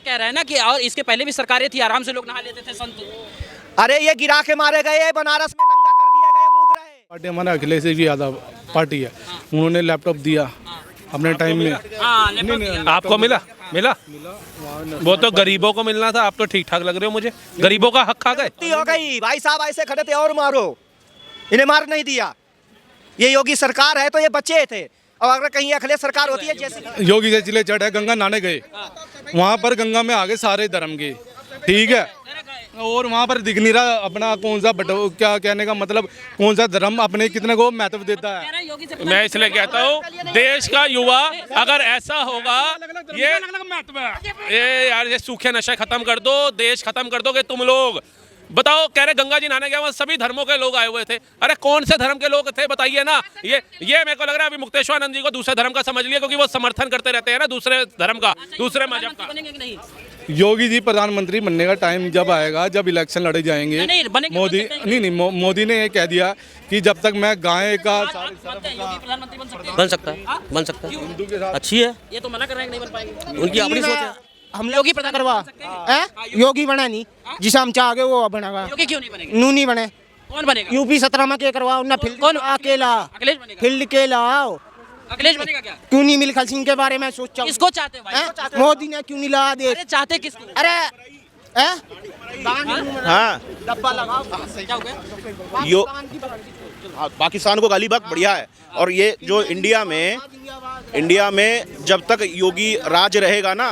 कह रहा है ना कि और इसके पहले भी सरकारें थी, आराम से लोग नहा लेते थे संत। अरे ये गिरा के मारे गए, बनारस में नंगा कर दिए गए, मूत रहे। पार्टी हमारा अखिलेश यादव पार्टी है, उन्होंने लैपटॉप दिया अपने टाइम में। आपको मिला वो तो गरीबों को मिलना था। आप तो ठीक ठाक लग रहे हो मुझे, गरीबों का हक खा गए। हो गई भाई साहब, ऐसे खड़े थे और मारो, इन्हें मार नहीं दिया। ये योगी सरकार है तो ये बच्चे थे, और अगर कहीं अखिलेश सरकार होती है जैसे योगी के चिले चढ़ है, गंगा नहाने गए, वहाँ पर गंगा में आगे सारे धर्म के, ठीक है, और वहाँ पर दिख नहीं रहा अपना कौन सा क्या कहने का मतलब कौन सा धर्म अपने कितने को महत्व देता है। मैं इसलिए कहता हूँ देश का युवा अगर ऐसा होगा, ये यार ये सूखे नशे खत्म कर दो, देश खत्म कर दोगे तुम लोग। बताओ, कह रहे गंगा जी नहाने गए, वहाँ सभी धर्मों के लोग आए हुए थे। अरे कौन से धर्म के लोग थे बताइए ना। ये मेरे को लग रहा है अभी मुक्तेश्वर जी को दूसरे धर्म का समझ लिया, क्योंकि वो समर्थन करते रहते हैं ना दूसरे धर्म का, दूसरे मजहब का। योगी जी प्रधानमंत्री बनने का टाइम जब आएगा, जब इलेक्शन लड़े जाएंगे, मोदी ने ये कह दिया कि जब तक मैं गाय का बन सकता है, अच्छी है। ये तो मना कर रहे हैं, नहीं बन पाएंगे, उनकी अपनी सोच है। हम लोग ही पता करवा योगी बना नहीं, जिसे हम चाहे वो बनेगा। योगी क्यों नहीं बनेगा? नू नहीं बने, कौन बनेगा? यूपी 17 में के करवाओ ना, कौन अकेला अखिलेश बनेगा? फील्ड के लाओ। अखिलेश बनेगा क्या? क्यों नहीं मिल्खा सिंह के बारे में सोचा? किसको चाहते हो भाई? मोदी ने क्यों नहीं ला दे? अरे चाहते किसको? अरे हाँ, डब्बा लगाओ। क्या हो गया? यो पाकिस्तान को गाली बात बढ़िया है। और ये जो इंडिया में जब तक योगी राज रहेगा ना,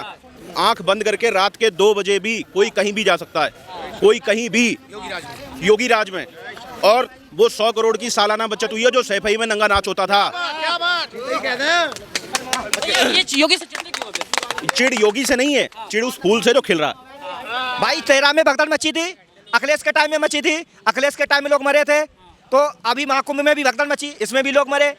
आंख बंद करके रात के 2 बजे भी कोई कहीं भी जा सकता है, कोई कहीं भी, योगी राज में। और वो 100 करोड़ की सालाना बचत हुई है, जो सैफई में नंगा नाच होता था। ये योगी से चिढ़ते क्यों हो? चिड़ योगी से नहीं है, चिड़ उस फूल से जो खिल रहा है। भाई 13 में भगदड़ मची थी, अखिलेश के टाइम में मची थी, अखिलेश के टाइम में लोग मरे थे, तो अभी महाकुंभ में भी भगदड़ मची, इसमें भी लोग मरे।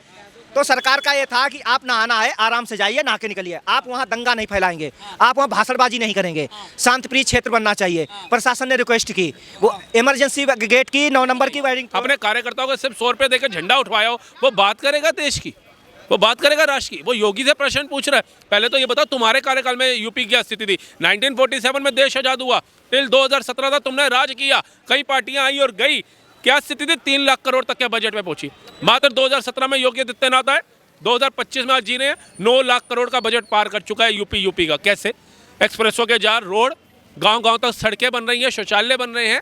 तो सरकार का ये था कि आप नहाना है आराम से जाइए, नहा के निकलिए, आप वहाँ दंगा नहीं फैलाएंगे, आप वहाँ भाषणबाजी नहीं करेंगे, शांतिप्रिय क्षेत्र बनना चाहिए। प्रशासन ने रिक्वेस्ट की, वो इमरजेंसी गेट की 9 नंबर की वायरिंग। अपने कार्यकर्ताओं को सिर्फ 100 रुपये देकर झंडा उठवाया हो, वो बात करेगा देश की, वो बात करेगा राष्ट्र की। वो योगी से प्रश्न पूछ रहा है। पहले तो ये बताओ तुम्हारे कार्यकाल में यूपी की क्या स्थिति थी? 1947 में देश आज़ाद हुआ, टिल 2017 तक तुमने राज किया, कई पार्टियां आई और गई, क्या स्थिति थी? 3 लाख करोड़ तक के बजट में पहुंची। मात्र 2017 में योगी आदित्यनाथ आए, 2025 में आज जी रहे हैं, 9 लाख करोड़ का बजट पार कर चुका है यूपी का। कैसे? एक्सप्रेसों के जार, रोड, गांव-गांव तक सड़कें बन रही हैं, शौचालय बन रहे हैं,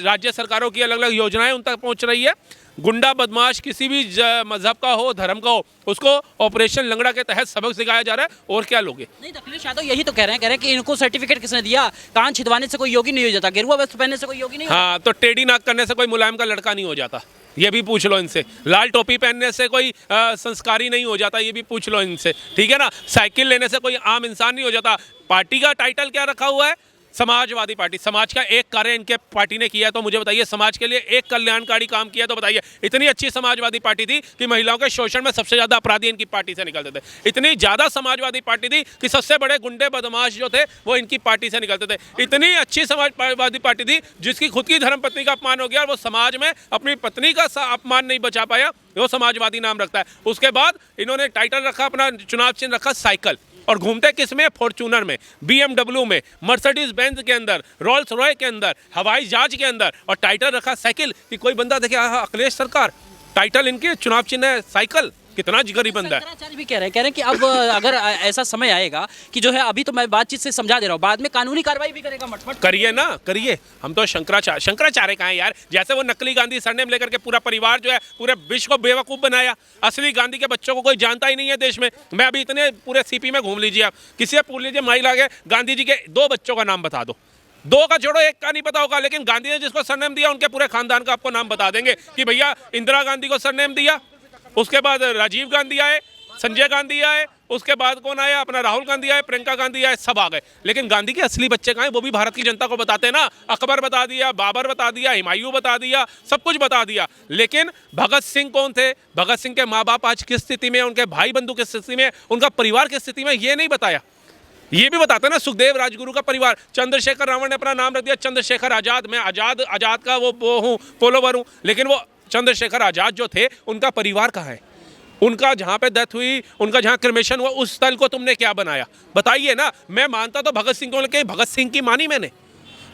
राज्य सरकारों की अलग अलग योजनाएं उन तक पहुंच रही है। गुंडा बदमाश किसी भी मजहब का हो, धर्म का हो, उसको ऑपरेशन लंगड़ा के तहत सबक सिखाया जा रहा है। और क्या लोगे? नहीं, अखिलेश यादव यही तो कह रहे हैं कि इनको सर्टिफिकेट किसने दिया? कान छिदवाने से कोई योगी नहीं हो जाता, गेरुआ वस्त्र पहनने से कोई योगी नहीं। हाँ, तो टेढ़ी नाक करने से कोई मुलायम का लड़का नहीं हो जाता, ये भी पूछ लो इनसे। लाल टोपी पहनने से कोई संस्कारी नहीं हो जाता, ये भी पूछ लो इनसे, ठीक है ना। साइकिल लेने से कोई आम इंसान नहीं हो जाता। पार्टी का टाइटल क्या रखा हुआ है? समाजवादी पार्टी। समाज का एक कार्य इनके पार्टी ने किया है तो मुझे बताइए, समाज के लिए एक कल्याणकारी काम किया तो बताइए। इतनी अच्छी समाजवादी पार्टी थी कि महिलाओं के शोषण में सबसे ज़्यादा अपराधी इनकी पार्टी से निकलते थे। इतनी ज़्यादा समाजवादी पार्टी थी कि सबसे बड़े गुंडे बदमाश जो थे वो इनकी पार्टी से निकलते थे। इतनी अच्छी समाजवादी पार्टी थी जिसकी खुद की धर्मपत्नी का अपमान हो गया और वो समाज में अपनी पत्नी का अपमान नहीं बचा पाया, वो समाजवादी नाम रखता है। उसके बाद इन्होंने टाइटल रखा, अपना चुनाव चिन्ह रखा साइकिल, और घूमते किस में? फॉर्च्यूनर में, BMW में, मर्सिडीज बेंज के अंदर, रोल्स रॉय के अंदर, हवाई जहाज के अंदर, और टाइटल रखा साइकिल। कि कोई बंदा देखे अखिलेश सरकार, टाइटल इनके चुनाव चिन्ह है साइकिल। कितना जिगरी बंदा है। शंकराचार्य भी कह रहे हैं कि अब अगर ऐसा समय आएगा कि जो है, अभी तो मैं बातचीत से समझा दे रहा हूँ, बाद में कानूनी कार्रवाई भी करेगा। मटमट करिए ना, करिए। हम तो शंकराचार्य कहाँ है यार? जैसे वो नकली गांधी सरनेम लेकर के पूरा परिवार जो है पूरे विश्व को बेवकूफ़ बनाया। असली गांधी के बच्चों को कोई जानता ही नहीं है देश में। मैं अभी इतने पूरे CP में घूम लीजिए, आप किसी से पूछ लीजिए, महिला के गांधी जी के 2 बच्चों का नाम बता दो, 2 का छोड़ो, 1 का नहीं पता होगा, लेकिन गांधी ने जिसको सरनेम दिया उनके पूरे खानदान का आपको नाम बता देंगे कि भैया इंदिरा गांधी को सरनेम दिया, उसके बाद राजीव गांधी आए, संजय गांधी आए, उसके बाद कौन आया? अपना राहुल गांधी आए, प्रियंका गांधी आए, सब आ गए। लेकिन गांधी के असली बच्चे कहाँ हैं? वो भी भारत की जनता को बताते ना। अकबर बता दिया, बाबर बता दिया, हुमायूं बता दिया, सब कुछ बता दिया। लेकिन भगत सिंह कौन थे? भगत सिंह के माँ बाप आज किस स्थिति में, उनके भाई बंधु किस स्थिति में, उनका परिवार किस स्थिति में, ये नहीं बताया। ये भी बताते ना, सुखदेव राजगुरु का परिवार। चंद्रशेखर रावण ने अपना नाम रख दिया चंद्रशेखर आजाद। मैं आजाद का वो हूँ, फॉलोवर हूँ, लेकिन वो चंद्रशेखर आजाद जो थे उनका परिवार कहाँ है? उनका जहाँ पे डेथ हुई, उनका जहाँ क्रिमेशन हुआ, उस स्थल को तुमने क्या बनाया? बताइए ना। मैं मानता तो भगत सिंह को, लेकिन भगत सिंह की मानी मैंने।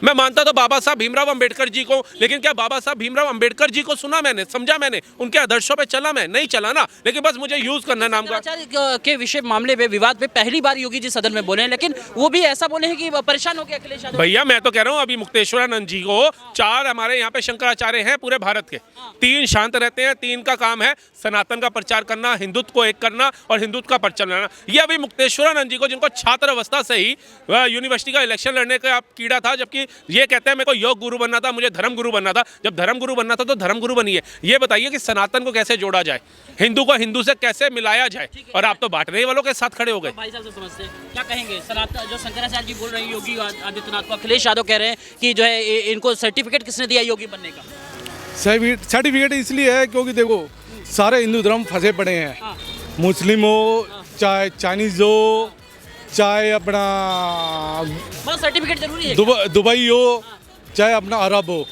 मैं मानता तो बाबा साहब भीमराव अंबेडकर जी को, लेकिन क्या बाबा साहब भीमराव अंबेडकर जी को सुना मैंने, समझा मैंने, उनके आदर्शों पे चला मैं? नहीं चला ना। लेकिन बस मुझे यूज करना नाम का। शंकराचार्य के विषय मामले में विवाद पे पहली बार योगी जी सदन में बोले हैं, लेकिन वो भी ऐसा बोले हैं कि परेशान हो गए अखिलेश यादव। भैया मैं तो कह रहा हूँ, अभी मुक्तेश्वरानंद जी को 4 हमारे यहाँ पे शंकराचार्य हैं पूरे भारत के, 3 शांत रहते हैं, 3 का काम है सनातन का प्रचार करना, हिंदुत्व को एक करना और हिंदुत्व का प्रचार करना। ये अभी मुक्तेश्वरानंद जी को, जिनको छात्र अवस्था से ही यूनिवर्सिटी का इलेक्शन लड़ने का कीड़ा था, जबकि ये कहते हैं मेरे को योग गुरु बनना था, मुझे धर्म गुरु बनना था। जब धर्म गुरु बनना था तो धर्म गुरु बनिए। ये बताइए कि सनातन को कैसे जोड़ा जाए, हिंदू को हिंदू से कैसे मिलाया जाए, और आप तो बांटने वालों के साथ खड़े हो गए। भाई साहब से समझते हैं, क्या कहेंगे? सनातन जो शंकराचार्य जी बोल रहे हैं योगी आदित्यनाथ को, अखिलेश यादव कह रहे हैं कि जो है इनको सर्टिफिकेट किसने दिया योगी बनने का? सर्टिफिकेट इसलिए है क्योंकि देखो सारे हिंदू धर्म फंसे पड़े हैं, मुस्लिम हो चाहे चाइनीज हो चाहे अपना सर्टिफिकेट जरूरी है। दुबई हो चाहे अपना अरब हो,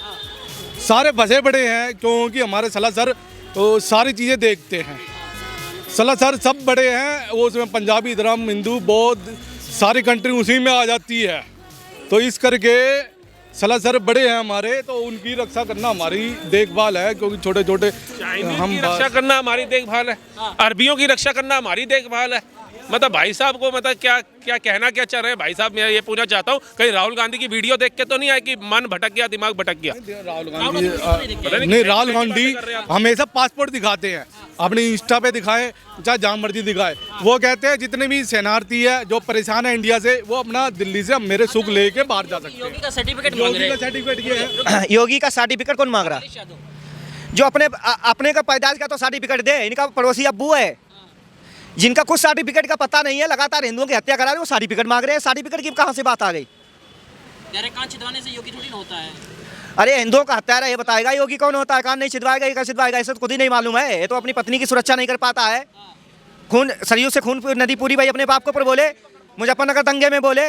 सारे फंसे पड़े हैं क्योंकि हमारे सलासर तो सारी चीज़ें देखते हैं। सलासर सब बड़े हैं, वो उसमें पंजाबी धर्म, हिंदू, बौद्ध, सारी कंट्री उसी में आ जाती है। तो इस करके सलासर बड़े हैं हमारे, तो उनकी रक्षा करना हमारी देखभाल है, क्योंकि छोटे छोटे हम की रक्षा करना हमारी देखभाल है, अरबियों की रक्षा करना हमारी देखभाल है। मतलब भाई साहब को मतलब क्या क्या कहना क्या चाह रहे हैं भाई साहब? मैं ये पूछना चाहता हूँ, कहीं राहुल गांधी की वीडियो देख के तो नहीं आया कि मन भटक गया, दिमाग भटक गया? राहुल गांधी हमेशा पासपोर्ट दिखाते हैं, अपनी इंस्टा पे दिखाए चाहे जहाँ मर्जी दिखाए। वो कहते हैं जितने भी शरणार्थी है जो परेशान है इंडिया से, वो अपना दिल्ली से मेरे सुख लेके बाहर जा सकते हैं। योगी का सर्टिफिकेट मांग रहे हैं। सर्टिफिकेट ये है। योगी का सर्टिफिकेट कौन मांग रहा है? जो अपने का पैदाइश का तो सर्टिफिकेट दे। इनका पड़ोसी अब्बू है जिनका कुछ सर्टिफिकेट का पता नहीं है, लगातार हिंदुओं की हत्या करा रहे, वो सर्टिफिकेट मांग रहे हैं। सर्टिफिकेट की कहाँ से बात आ गई? कान छिदवाने से योगी थोड़ी ना होता है। अरे हिंदुओं का हत्यारा ये बताएगा योगी कौन होता है? कान नहीं छिदवाएगा, ये कैसे छिदवाएगा? इसे तो खुद ही नहीं मालूम है। ये तो अपनी पत्नी की सुरक्षा नहीं कर पाता है। खून सरयू से खून नदी पूरी भाई अपने बाप के ऊपर बोले, मुजफ्फरनगर दंगे में बोले।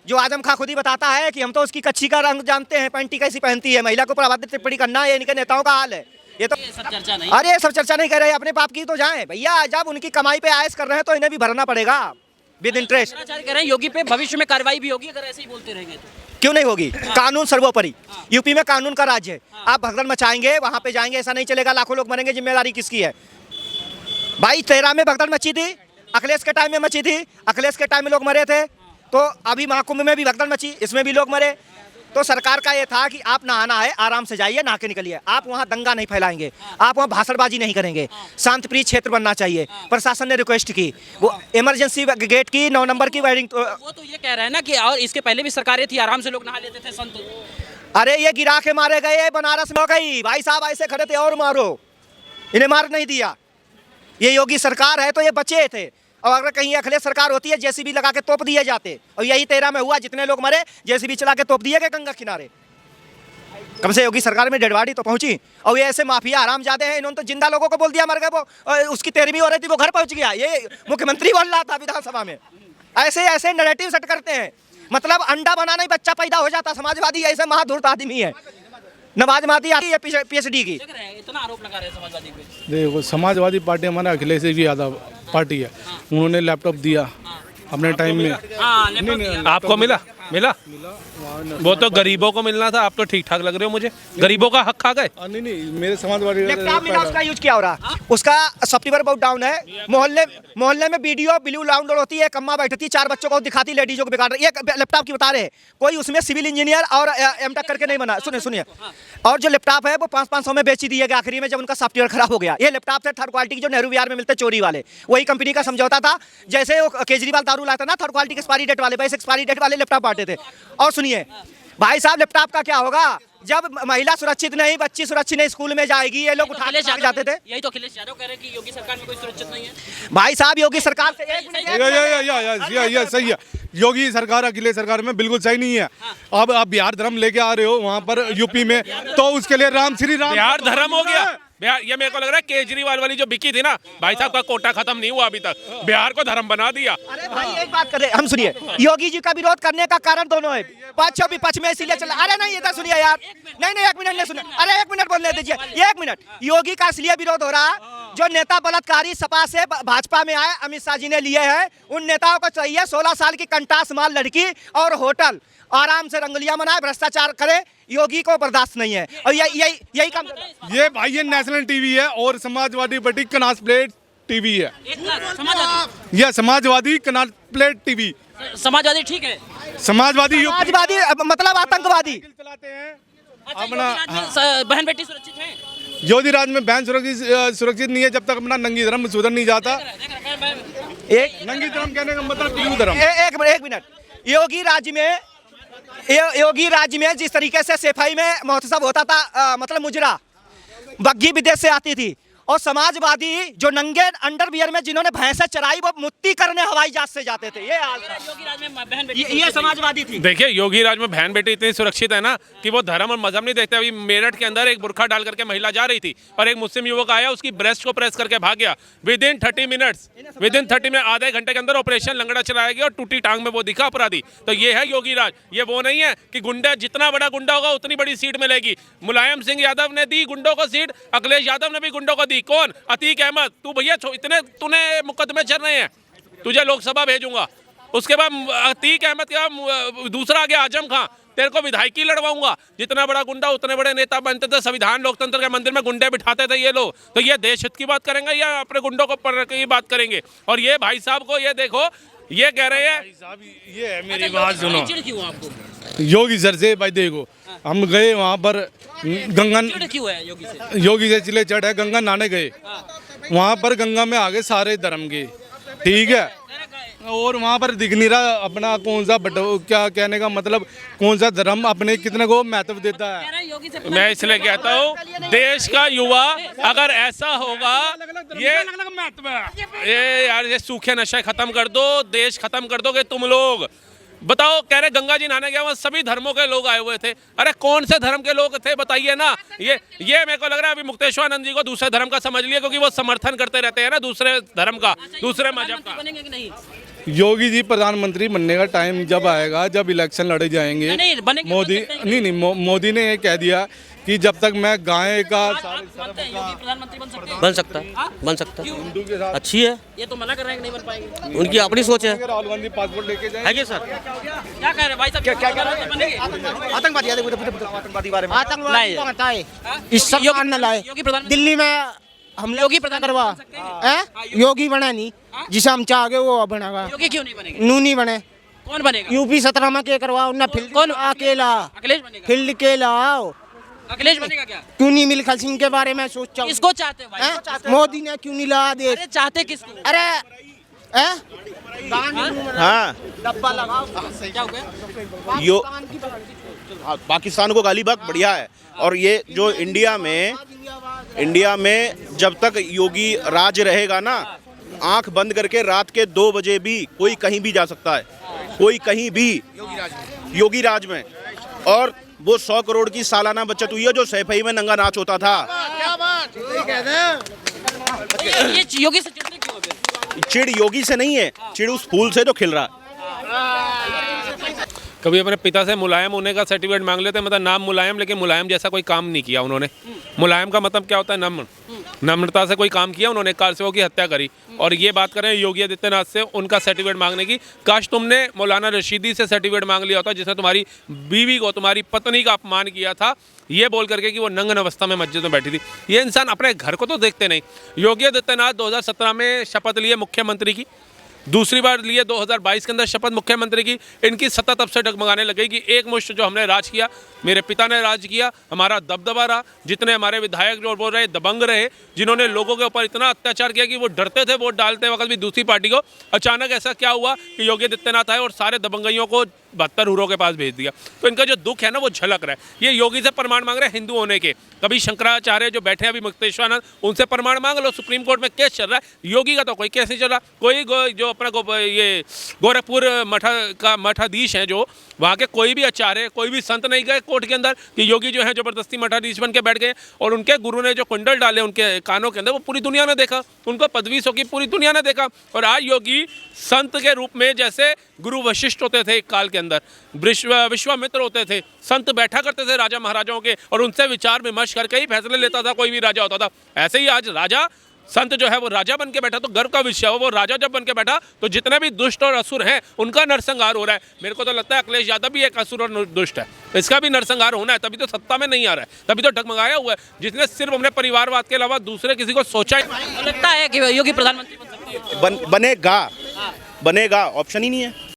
जो आजम खां खुद ही बताता है कि हम तो उसकी कच्छी का रंग जानते हैं, पैंटी कैसी पहनती है। महिला को ऊपर अभद्र टिप्पणी करना ये इनके नेताओं का हाल है। ये तो सब चर्चा नहीं। अरे सब चर्चा नहीं कर रहे, अपने बाप की तो जाएं भैया। जब उनकी कमाई पे आयस कर रहे हैं तो इन्हें भी भरना पड़ेगा विद इंटरेस्ट। शंकराचार्य कह रहे हैं योगी पे भविष्य में कार्रवाई भी होगी अगर ऐसे ही बोलते रहेंगे तो। क्यों नहीं होगी? कानून सर्वोपरि। यूपी में कानून का राज्य है। आप भगदड़ मचाएंगे, वहां पे जाएंगे, ऐसा नहीं चलेगा। लाखों लोग मरेंगे, जिम्मेदारी किसकी है? भाई 13 में भगदड़ मची थी, अखिलेश के टाइम में मची थी। अखिलेश के टाइम में लोग मरे थे, तो अभी महाकुंभ में भी भगदड़ मची, इसमें भी लोग मरे। तो सरकार का ये था कि आप नहाना है आराम से जाइए, नहा के निकलिए। आप वहाँ दंगा नहीं फैलाएंगे, आप वहाँ भाषणबाजी नहीं करेंगे, शांतिप्रिय क्षेत्र बनना चाहिए। प्रशासन ने रिक्वेस्ट की, वो इमरजेंसी गेट की 9 नंबर की वायरिंग। वो तो ये कह रहे हैं ना कि और इसके पहले भी सरकारें थी, आराम से लोग नहा लेते थे संत। अरे ये गिरा के मारे गए, बनारस में हो गई। भाई साहब ऐसे खड़े थे और मारो, इन्हें मार नहीं दिया। ये योगी सरकार है तो ये बचे थे, और अगर कहीं अखिलेश सरकार होती है जेसीबी लगा के तोप दिए जाते। और यही 13 में हुआ, जितने लोग मरे जेसीबी चला के तोप दिए गए गंगा किनारे। कम से योगी सरकार में डेडवाडी तो पहुंची। और ये ऐसे माफिया आराम जाते हैं, इन्होंने तो जिंदा लोगों को बोल दिया मर गए। वो उसकी 13वीं हो रही थी, वो घर पहुंच गया। ये मुख्यमंत्री बोल रहा था विधानसभा में। ऐसे ऐसे नैरेटिव सेट करते हैं, मतलब अंडा बनाना ही बच्चा पैदा हो जाता। समाजवादी ऐसे महाधूर्त आदमी है। नवाजवादी आती है PhD की। इतना आरोप लगा रहे हैं समाजवादी पे। देखो समाजवादी पार्टी हमारा अखिलेश यादव पार्टी है, उन्होंने लैपटॉप दिया अपने टाइम में। आपको मिला? वो तो गरीबों को मिलना था। आप तो ठीक ठाक लग रहे हो मुझे। गरीबों का हक खा गए? नहीं, मेरे समाजवादी लैपटॉप मिला, उसका यूज क्या हो रहा? उसका सॉफ्टवेयर बहुत डाउन है। मोहल्ले में वीडियो ब्लू डाउनलोड होती है, कम्मा बैठती है, 4 बच्चों को दिखाती, लेडीजों को बिगाड़ रही है। ये लैपटॉप की बता रहे हैं, कोई उसमें सिविल इंजीनियर और M.Tech करके नहीं बना। सुनिए, और जो लैपटॉप है वो 500-500 में बेची दिए गए आखिरी में, जब उनका सॉफ्टवेयर खराब हो गया। ये लैपटॉप थे 3rd क्वालिटी की, जो नेहरू विहार में मिलते चोरी वाले। वही कंपनी का समझौता था। जैसे वो केजरीवाल दारू लाता ना 3rd क्वालिटी के एक्सपायरी डेट वाले, वैसे एक्सपायरी डेट वाले लैपटॉप बांटे थे। और सुनिए भाई साहब, लैपटॉप का क्या होगा जब महिला सुरक्षित नहीं, बच्ची सुरक्षित नहीं, स्कूल में जाएगी, ये लोग उठा ले जाते थे। यही तो अखिलेश यादव कह रहे हैं कि योगी सरकार में कोई सुरक्षित नहीं है। भाई साहब योगी सरकार से या सही है। योगी सरकार अखिलेश सरकार में बिल्कुल सही नहीं है। अब आप बिहार धर्म लेके आ रहे हो वहाँ पर यूपी में, तो उसके लिए राम श्री राम बिहार धर्म हो गया। बिहार, ये मेरे को लग रहा है केजरीवाल वाली जो बिकी थी ना भाई साहब का कोटा खत्म नहीं हुआ अभी तक, बिहार को धर्म बना दिया। अरे भाई एक बात करें, हम सुनिए, योगी जी का विरोध करने का कारण दोनों है, पक्ष और विपक्ष में, इसीलिए चला। अरे नहीं इधर सुनिए यार, नहीं 1 मिनट नहीं सुनिए। अरे 1 मिनट बोलने दीजिए, 1 मिनट। योगी का इसलिए विरोध हो रहा जो नेता बलात्कारी सपा से भाजपा में आए अमित शाह जी ने लिए हैं, उन नेताओं को चाहिए 16 साल की कंटास माल लड़की और होटल आराम से रंगलियां मनाए, भ्रष्टाचार करे। योगी को बर्दाश्त नहीं है और यही काम। ये भाई ये नेशनल टीवी है और Samajwadi party Kansas plate TV है। समाजवादी यह Samajwadi Kansas plate TV. Samajwadi ठीक है, समाजवादी मतलब आतंकवादी चलाते हैं अच्छा, अपना। योगी राज में बहन बेटी सुरक्षित है? योगी राज में बहन सुरक्षित नहीं है जब तक अपना नंगी धर्म सुधर नहीं जाता। एक नंगी धर्म कहने का मतलब हिंदू धर्म। एक मिनट। योगी राज्य में जिस तरीके से सफाई में महोत्सव होता था, मतलब मुजरा बग्घी विदेश से आती थी, और समाजवादी जो नंगे अंडरवियर में जिन्होंने भैंसे चराई वो मुक्ति करने हवाई जहाज से जाते थे। ये हाल था। योगी राज में बहन बेटी ये समाजवादी थी। देखिए योगी राज में बहन बेटी इतनी सुरक्षित है ना कि वो धर्म और मजहब नहीं देखते। अभी मेरठ के अंदर एक बुरखा डाल करके महिला जा रही थी और एक मुस्लिम युवक आया, उसकी ब्रेस्ट को प्रेस करके भाग गया। विद इन 30 मिनट आधे घंटे के अंदर ऑपरेशन लंगड़ा चलाया गया और टूटी टांग में वो दिखा अपराधी। तो ये है योगी राज। ये वो नहीं है कि गुंडा जितना बड़ा गुंडा होगा उतनी बड़ी सीट मिलेगी। मुलायम सिंह यादव ने दी गुंडों को सीट, अखिलेश यादव ने भी गुंडों को दी। कौन? अतीक अहमद। तू भैया इतने तूने मुकदमे चल रहे हैं, तुझे लोकसभा भेजूंगा। उसके बाद अतीक अहमद के दूसरा आ गया आजम खां, तेरे को विधायकी लड़वाऊंगा। जितना बड़ा गुंडा उतने बड़े नेता बनते थे। संविधान लोकतंत्र के मंदिर में गुंडे बिठाते थे ये लोग। तो ये देश हित की बात करेंगे या अपने गुंडों को पर की बात करेंगे? और ये भाई साहब को ये देखो, ये कह रहे हैं। ये है मेरी बात सुनो। चिढ़ क्यों आपको? योगी सर से भाई देखो, हम गए वहाँ पर गंगा, चिढ़ क्यों है योगी से? योगी से चिले चढ़ है, गंगा नहाने गए। वहाँ पर गंगा में आगे सारे धर्म के, ठीक है। और वहाँ पर दिख नहीं रहा अपना कौन सा क्या कहने का मतलब कौन सा धर्म अपने कितने को महत्व देता है। मैं इसलिए कहता हूँ देश का युवा अगर ऐसा होगा, ये यार ये सूखे नशे खत्म कर दो, देश खत्म कर दोगे तुम लोग। बताओ, कह रहे गंगा जी नहाने गया, वहाँ सभी धर्मों के लोग आए हुए थे। अरे कौन से धर्म के लोग थे बताइए ना। ये मेरे को लग रहा है अभी मुक्तेश्वरानंद जी को दूसरे धर्म का समझ लिया, क्योंकि वो समर्थन करते रहते हैं ना दूसरे धर्म का, दूसरे मजहब का। बनेंगे कि नहीं? योगी जी प्रधानमंत्री बनने का टाइम जब आएगा, जब इलेक्शन लड़े जाएंगे, नहीं बनेंगे। मोदी नहीं मोदी ने ये कह दिया कि जब तक मैं गाय का मानते हैं योगी प्रधानमंत्री बन सकते हैं? बन सकता है, बन सकता है। अच्छी है, ये तो मना कर रहे हैं कि नहीं बन पाएंगे। उनकी अपनी सोच है। राहुल गांधी पासपोर्ट लेके जाए है क्या सर? क्या कह रहे हैं भाई साहब? क्या आतंकवादी आतंकवादी बारे में आतंकवादी को हटाए, इस सरकार न लाए। योगी प्रधानमंत्री दिल्ली में हम लोग योगी प्रधान करवा योगी बना नहीं, जिसे हम चाहे वो बनेगा। योगी क्यों नहीं बनेंगे? नू नहीं बने। कौन बनेगा? यूपी 17 में के करवा उन्हें फील्ड कौन? अकेला अखिलेश बनेगा। फील्ड के लाओ। अखिलेश बनेगा क्या? क्यों नहीं मिल्खा सिंह के बारे में सोचा? किसको चाहते हैं भाई? मोदी ने क्यों नहीं ला दे? अरे चाहते किसको? अरे हाँ, डब्बा लगाओ। क्या हो गया? यो पाकिस्तान को गाली बक बढ़िया है। और ये जो इंडिया में जब तक योगी राज रहेगा ना, आंख बंद करके रात के 2 बजे भी कोई कहीं भी जा सकता है, कोई कहीं भी योगी राज में। और वो 100 करोड़ की सालाना बचत हुई है जो सैफई में नंगा नाच होता था। ये योगी से चिढ़ते क्यों है? चिड़ योगी से नहीं है, चिड़ उस फूल से जो खिल रहा है। कभी अपने पिता से मुलायम होने का सर्टिफिकेट मांग लेते हैं, मतलब नाम मुलायम, लेकिन मुलायम जैसा कोई काम नहीं किया उन्होंने। मुलायम का मतलब क्या होता है? नम्र। नम्रता से कोई काम किया उन्होंने, कारसेवकों की हत्या करी। और ये बात करें योगी आदित्यनाथ से उनका सर्टिफिकेट मांगने की, काश तुमने मौलाना रशीदी से सर्टिफिकेट मांग लिया होता, जिसने तुम्हारी बीवी को, तुम्हारी पत्नी का अपमान किया था, ये बोल करके कि वो नंगन अवस्था में मस्जिद में बैठी थी। ये इंसान अपने घर को तो देखते नहीं। योगी आदित्यनाथ 2017 में शपथ लिए मुख्यमंत्री की, दूसरी बार लिए 2022 के अंदर शपथ मुख्यमंत्री की। इनकी सत्ता तब से डगमगाने लगी कि एक मुश्त जो हमने राज किया, मेरे पिता ने राज किया, हमारा दबदबा रहा। जितने हमारे विधायक जो बोल रहे दबंग रहे, जिन्होंने लोगों के ऊपर इतना अत्याचार किया कि वो डरते थे वोट डालते वक्त भी दूसरी पार्टी को। अचानक ऐसा क्या हुआ कि योगी आदित्यनाथ आए और सारे दबंगइयों को 72 हुरों के पास भेज दिया। तो इनका जो दुख है ना वो झलक रहा है। ये योगी से प्रमाण मांग रहे हैं हिंदू होने के। कभी शंकराचार्य जो बैठे हैं अभी मुक्तेश्वरानंद, उनसे प्रमाण मांग लो। सुप्रीम कोर्ट में केस चल रहा है, योगी का तो कोई केस नहीं चल रहा। कोई जो अपना ये गोरखपुर मठाधीश हैं, जो वहाँ के कोई भी आचार्य, कोई भी संत नहीं गए कोर्ट के अंदर कि योगी जो है जबरदस्ती मठाधीश बन के बैठ गए। और उनके गुरु ने जो कुंडल डाले उनके कानों के अंदर, वो पूरी दुनिया ने देखा। उनको पदवी सौंपी, पूरी दुनिया ने देखा। और आज योगी संत के रूप में, जैसे गुरु वशिष्ठ होते थे एक काल के अंदर, विश्वामित्र होते थे, संत बैठा करते थे राजा महाराजाओं के और उनसे विचार विमर्श करके ही फैसले लेता था कोई भी राजा होता था। ऐसे ही आज राजा संत जो है वो राजा बन के बैठा, तो गर्व का विषय है। वो राजा जब बन के बैठा तो जितने भी दुष्ट और असुर हैं उनका नरसंहार हो रहा है। मेरे को तो लगता है अखिलेश यादव भी एक असुर और दुष्ट है, इसका भी नरसंहार होना है, तभी तो सत्ता में नहीं आ रहा है, तभी तो डगमगाया हुआ है, जिसने सिर्फ अपने परिवारवाद के अलावा दूसरे किसी को सोचा ही नहीं। तो लगता है कि योगी प्रधानमंत्री बन सकती है? बनेगा, बनेगा, ऑप्शन ही नहीं है।